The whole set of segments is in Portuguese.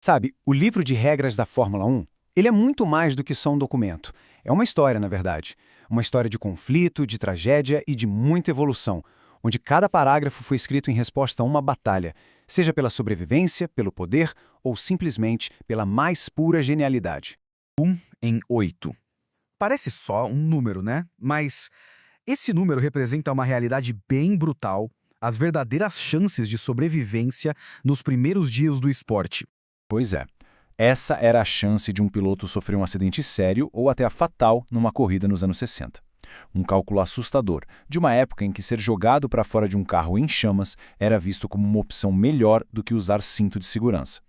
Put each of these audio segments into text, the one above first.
Sabe, o livro de regras da Fórmula 1, ele é muito mais do que só um documento. É uma história, na verdade. Uma história de conflito, de tragédia e de muita evolução, onde cada parágrafo foi escrito em resposta a uma batalha, seja pela sobrevivência, pelo poder ou simplesmente pela mais pura genialidade. Em 8. Parece só um número, né? Mas esse número representa uma realidade bem brutal, as verdadeiras chances de sobrevivência nos primeiros dias do esporte. Pois é. Essa era a chance de um piloto sofrer um acidente sério ou até a fatal numa corrida nos anos 60. Um cálculo assustador, de uma época em que ser jogado para fora de um carro em chamas era visto como uma opção melhor do que usar cinto de segurança.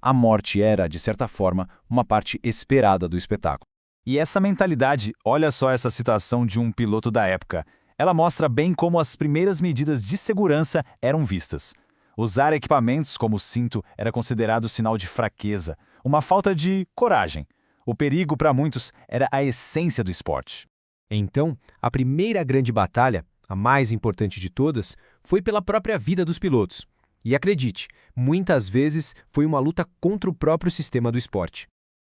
A morte era, de certa forma, uma parte esperada do espetáculo. E essa mentalidade, olha só essa citação de um piloto da época. Ela mostra bem como as primeiras medidas de segurança eram vistas. Usar equipamentos como o cinto era considerado sinal de fraqueza, uma falta de coragem. O perigo, para muitos, era a essência do esporte. Então, a primeira grande batalha, a mais importante de todas, foi pela própria vida dos pilotos. E acredite, muitas vezes foi uma luta contra o próprio sistema do esporte.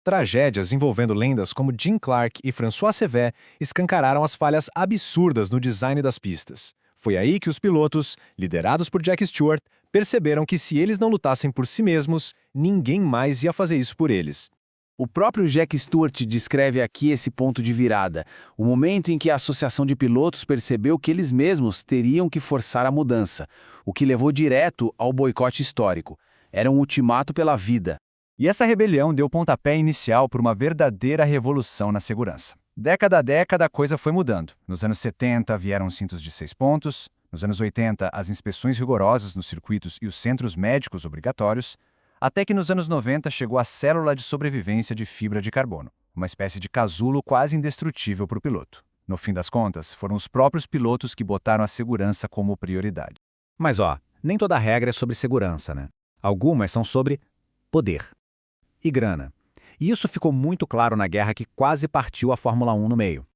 Tragédias envolvendo lendas como Jim Clark e François Cévert escancararam as falhas absurdas no design das pistas. Foi aí que os pilotos, liderados por Jack Stewart, perceberam que se eles não lutassem por si mesmos, ninguém mais ia fazer isso por eles. O próprio Jack Stewart descreve aqui esse ponto de virada, o momento em que a Associação de Pilotos percebeu que eles mesmos teriam que forçar a mudança, o que levou direto ao boicote histórico. Era um ultimato pela vida. E essa rebelião deu pontapé inicial para uma verdadeira revolução na segurança. Década a década a coisa foi mudando. Nos anos 70 vieram cintos de 6 pontos, nos anos 80 as inspeções rigorosas nos circuitos e os centros médicos obrigatórios, até que nos anos 90 chegou a célula de sobrevivência de fibra de carbono, uma espécie de casulo quase indestrutível para o piloto. No fim das contas, foram os próprios pilotos que botaram a segurança como prioridade. Mas nem toda regra é sobre segurança, né? Algumas são sobre poder e grana. E isso ficou muito claro na guerra que quase partiu a Fórmula 1 no meio.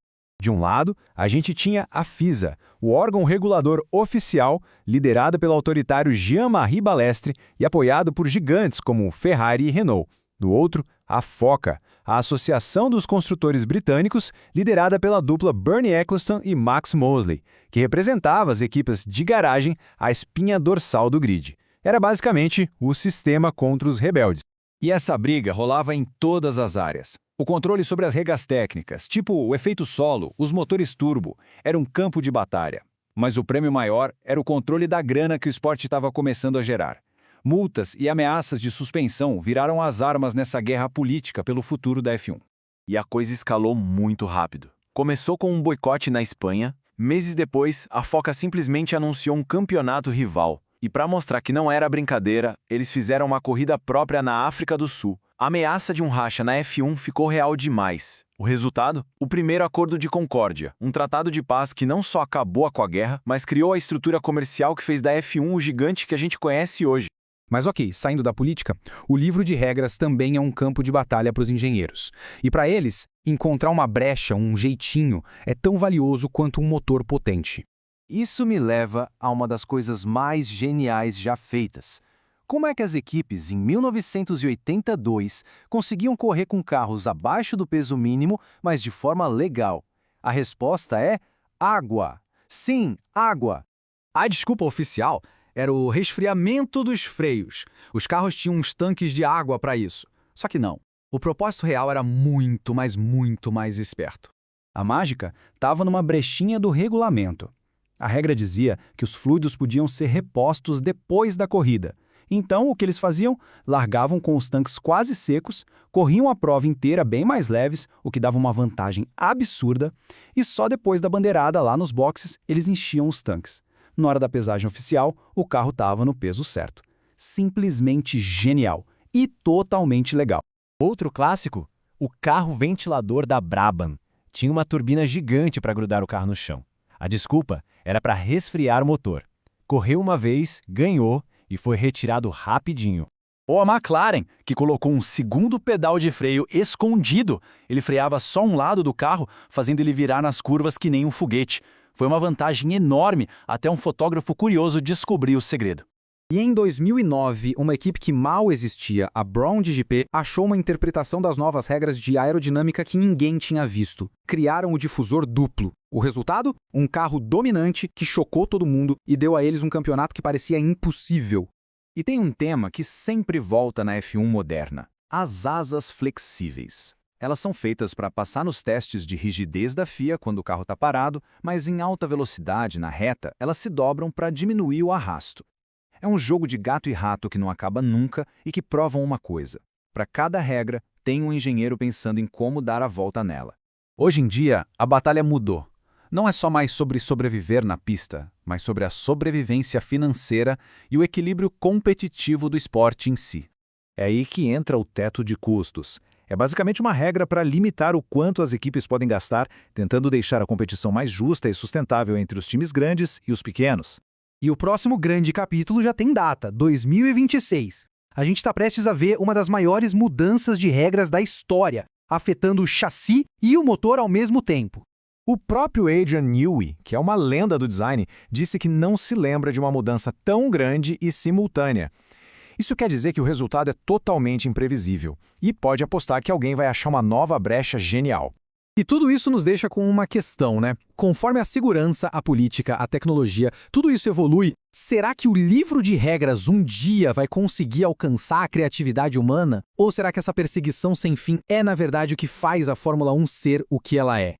De um lado, a gente tinha a FISA, o órgão regulador oficial, liderado pelo autoritário Jean-Marie Balestre e apoiado por gigantes como Ferrari e Renault. Do outro, a FOCA, a Associação dos Construtores Britânicos, liderada pela dupla Bernie Ecclestone e Max Mosley, que representava as equipes de garagem, a espinha dorsal do grid. Era basicamente o sistema contra os rebeldes. E essa briga rolava em todas as áreas. O controle sobre as regras técnicas, tipo o efeito solo, os motores turbo, era um campo de batalha. Mas o prêmio maior era o controle da grana que o esporte estava começando a gerar. Multas e ameaças de suspensão viraram as armas nessa guerra política pelo futuro da F1. E a coisa escalou muito rápido. Começou com um boicote na Espanha. Meses depois, a FOCA simplesmente anunciou um campeonato rival. E para mostrar que não era brincadeira, eles fizeram uma corrida própria na África do Sul. A ameaça de um racha na F1 ficou real demais. O resultado? O primeiro Acordo de Concórdia, um tratado de paz que não só acabou com a guerra, mas criou a estrutura comercial que fez da F1 o gigante que a gente conhece hoje. Mas ok, saindo da política, o livro de regras também é um campo de batalha para os engenheiros. E para eles, encontrar uma brecha, um jeitinho, é tão valioso quanto um motor potente. Isso me leva a uma das coisas mais geniais já feitas. Como é que as equipes, em 1982, conseguiam correr com carros abaixo do peso mínimo, mas de forma legal? A resposta é água. Sim, água. A desculpa oficial era o resfriamento dos freios. Os carros tinham uns tanques de água para isso. Só que não. O propósito real era muito, mas muito mais esperto. A mágica estava numa brechinha do regulamento. A regra dizia que os fluidos podiam ser repostos depois da corrida. Então, o que eles faziam? Largavam com os tanques quase secos, corriam a prova inteira bem mais leves, o que dava uma vantagem absurda, e só depois da bandeirada lá nos boxes eles enchiam os tanques. Na hora da pesagem oficial, o carro estava no peso certo. Simplesmente genial e totalmente legal. Outro clássico? O carro ventilador da Brabham. Tinha uma turbina gigante para grudar o carro no chão. A desculpa era para resfriar o motor. Correu uma vez, ganhou e foi retirado rapidinho. Ou a McLaren, que colocou um segundo pedal de freio escondido. Ele freava só um lado do carro, fazendo ele virar nas curvas que nem um foguete. Foi uma vantagem enorme, até um fotógrafo curioso descobrir o segredo. E em 2009, uma equipe que mal existia, a Brown GP, achou uma interpretação das novas regras de aerodinâmica que ninguém tinha visto. Criaram o difusor duplo. O resultado? Um carro dominante que chocou todo mundo e deu a eles um campeonato que parecia impossível. E tem um tema que sempre volta na F1 moderna: as asas flexíveis. Elas são feitas para passar nos testes de rigidez da FIA quando o carro está parado, mas em alta velocidade, na reta, elas se dobram para diminuir o arrasto. É um jogo de gato e rato que não acaba nunca e que provam uma coisa: para cada regra, tem um engenheiro pensando em como dar a volta nela. Hoje em dia, a batalha mudou. Não é só mais sobre sobreviver na pista, mas sobre a sobrevivência financeira e o equilíbrio competitivo do esporte em si. É aí que entra o teto de custos. É basicamente uma regra para limitar o quanto as equipes podem gastar, tentando deixar a competição mais justa e sustentável entre os times grandes e os pequenos. E o próximo grande capítulo já tem data, 2026. A gente está prestes a ver uma das maiores mudanças de regras da história, afetando o chassi e o motor ao mesmo tempo. O próprio Adrian Newey, que é uma lenda do design, disse que não se lembra de uma mudança tão grande e simultânea. Isso quer dizer que o resultado é totalmente imprevisível e pode apostar que alguém vai achar uma nova brecha genial. E tudo isso nos deixa com uma questão, né? Conforme a segurança, a política, a tecnologia, tudo isso evolui, será que o livro de regras um dia vai conseguir alcançar a criatividade humana? Ou será que essa perseguição sem fim é, na verdade, o que faz a Fórmula 1 ser o que ela é?